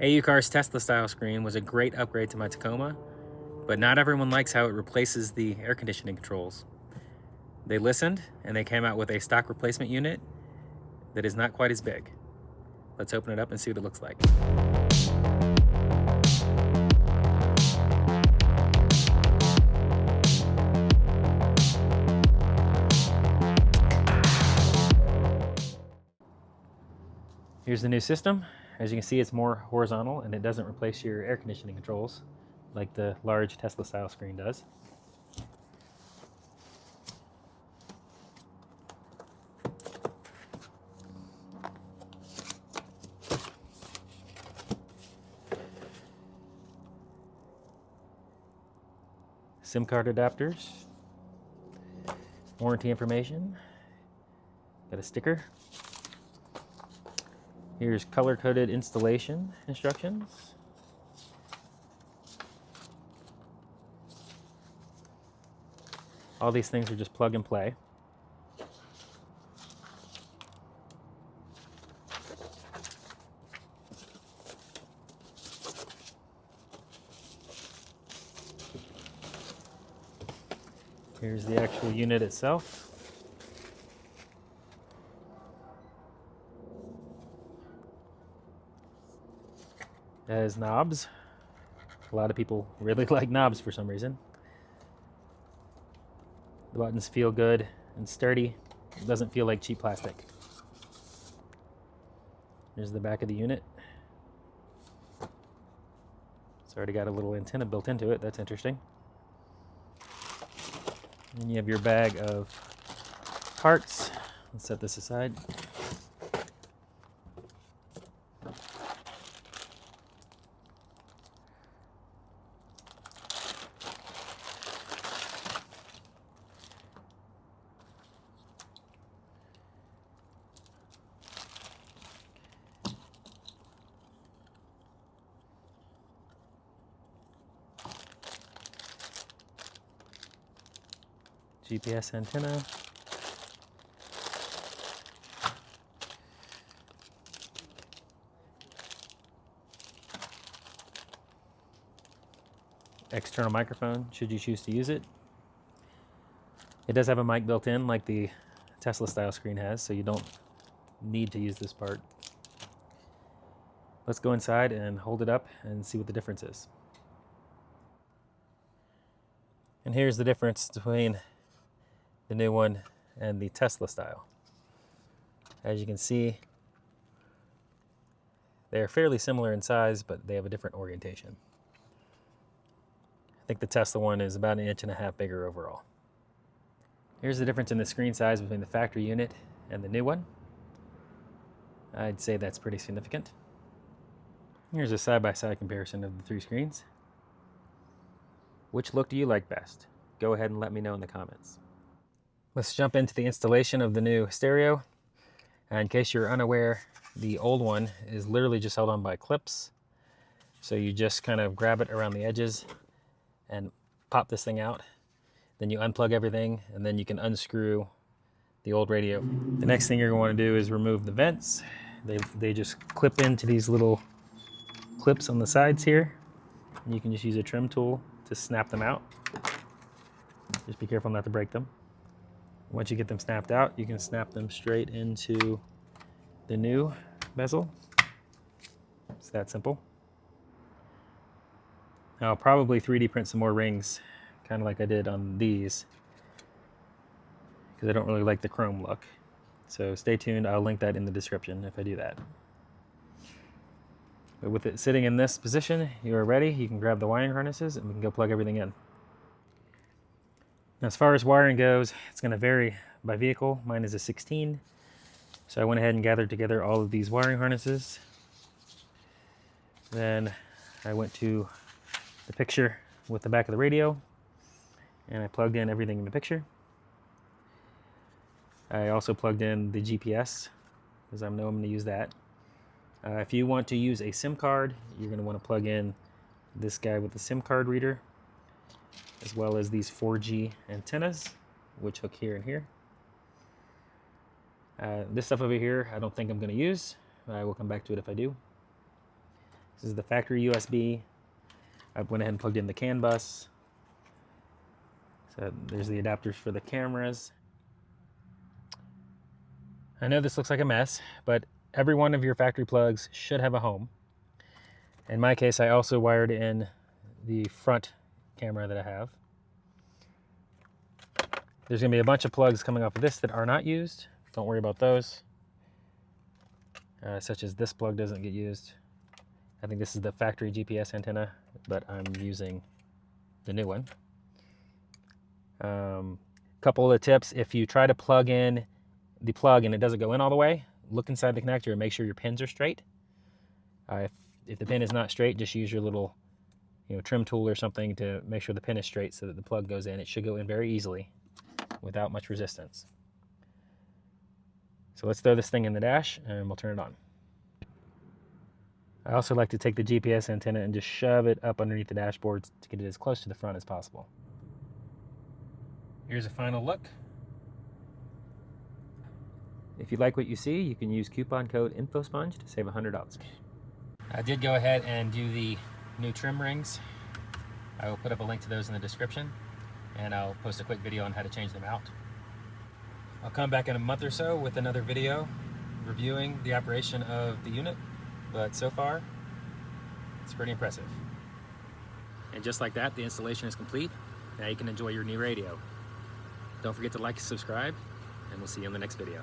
AuCar's Tesla style screen was a great upgrade to my Tacoma, but not everyone likes how it replaces the air conditioning controls. They listened and they came out with a stock replacement unit that is not quite as big. Let's open it up and see what it looks like. Here's the new system. As you can see, it's more horizontal and it doesn't replace your air conditioning controls like the large Tesla style screen does. SIM card adapters, warranty information, got a sticker. Here's color-coded installation instructions. All these things are just plug and play. Here's the actual unit itself. It has knobs. A lot of people really like knobs for some reason. The buttons feel good and sturdy. It doesn't feel like cheap plastic. Here's the back of the unit. It's already got a little antenna built into it. That's interesting. And you have your bag of parts. Let's set this aside. GPS antenna. External microphone, should you choose to use it. It does have a mic built in like the Tesla style screen has, so you don't need to use this part. Let's go inside and hold it up and see what the difference is. And here's the difference between the new one and the Tesla style. As you can see, they're fairly similar in size, but they have a different orientation. I think the Tesla one is about 1.5 inches bigger overall. Here's the difference in the screen size between the factory unit and the new one. I'd say that's pretty significant. Here's a side-by-side comparison of the 3 screens. Which look do you like best? Go ahead and let me know in the comments. Let's jump into the installation of the new stereo. In case you're unaware, the old one is literally just held on by clips. So you just kind of grab it around the edges and pop this thing out. Then you unplug everything and then you can unscrew the old radio. The next thing you're going to want to do is remove the vents. They just clip into these little clips on the sides here. And you can just use a trim tool to snap them out. Just be careful not to break them. Once you get them snapped out, you can snap them straight into the new bezel. It's that simple. Now I'll probably 3D print some more rings, kind of like I did on these, because I don't really like the chrome look. So stay tuned, I'll link that in the description if I do that. But with it sitting in this position, you are ready. You can grab the wiring harnesses and we can go plug everything in. Now, as far as wiring goes, it's going to vary by vehicle. Mine is a 16. So I went ahead and gathered together all of these wiring harnesses. Then I went to the picture with the back of the radio and I plugged in everything in the picture. I also plugged in the GPS because I know I'm going to use that. If you want to use a SIM card, you're going to want to plug in this guy with the SIM card reader, as well as these 4G antennas, which hook here and here. This stuff over here, I don't think I'm going to use. I will come back to it if I do. This is the factory USB. I went ahead and plugged in the CAN bus. So there's the adapters for the cameras. I know this looks like a mess, but every one of your factory plugs should have a home. In my case, I also wired in the front camera that I have. There's going to be a bunch of plugs coming off of this that are not used. Don't worry about those. Such as this plug doesn't get used. I think this is the factory GPS antenna, but I'm using the new one. Couple of tips: if you try to plug in the plug and it doesn't go in all the way, look inside the connector and make sure your pins are straight. If the pin is not straight, just use your little trim tool or something to make sure the pin is straight so that the plug goes in. It should go in very easily without much resistance. So let's throw this thing in the dash and we'll turn it on. I also like to take the GPS antenna and just shove it up underneath the dashboard to get it as close to the front as possible. Here's a final look. If you like what you see, you can use coupon code InfoSponge to save $100. I did go ahead and do the new trim rings. I will put up a link to those in the description, and I'll post a quick video on how to change them out. I'll come back in a month or so with another video reviewing the operation of the unit, but so far, it's pretty impressive. And just like that, the installation is complete. Now you can enjoy your new radio. Don't forget to like and subscribe, and we'll see you in the next video.